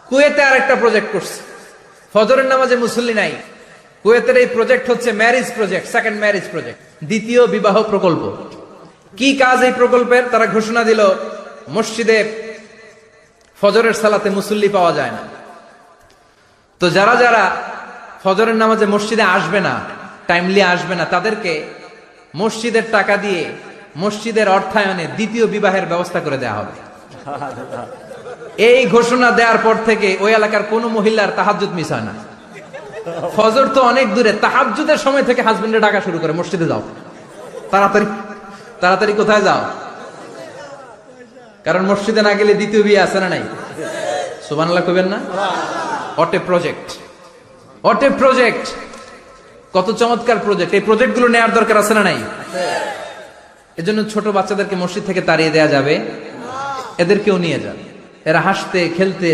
কুয়েতে আর একটা প্রজেক্ট করছে, ফজরের নামাজে মুসল্লি নাই। কুয়েতের এই প্রজেক্ট হচ্ছে marriage project, second marriage project, দ্বিতীয় বিবাহ প্রকল্প। কি কাজ এই প্রকল্পের? তারা ঘোষণা দিল মসজিদে ফজরের সালাতে মুসল্লি পাওয়া যায় না, তো যারা যারা ফজরের নামাজে মসজিদে আসবে না, টাইমলি আসবে না, তাদেরকে মসজিদের টাকা দিয়ে মসজিদের অর্থায়নে দ্বিতীয় বিবাহের ব্যবস্থা করে দেওয়া হবে। এই ঘোষণা দেওয়ার পর থেকে ওই এলাকার কোন মহিলার তাহাজ্জুদ মিস হয় না। ফজর তো অনেক দূরে, তাহাজ্জুদের সময় থেকে হাজবেন্ডে ডাকা শুরু করে, মসজিদে যাও, তাড়াতাড়ি তাড়াতাড়ি কোথায় যাও, কারণ মসজিদে না গেলে দ্বিতীয় বিয়ে আছে না নাই? সুবহানাল্লাহ কইবেন না? What a project, what a project, কত চমৎকার প্রজেক্ট। এই প্রজেক্ট গুলো নেওয়ার দরকার আছে না নাই? এজন্য ছোট বাচ্চাদেরকে মসজিদ থেকে তাড়িয়ে দেয়া যাবে, এদেরকেও নিয়ে যান, এরা হাসতে খেলতে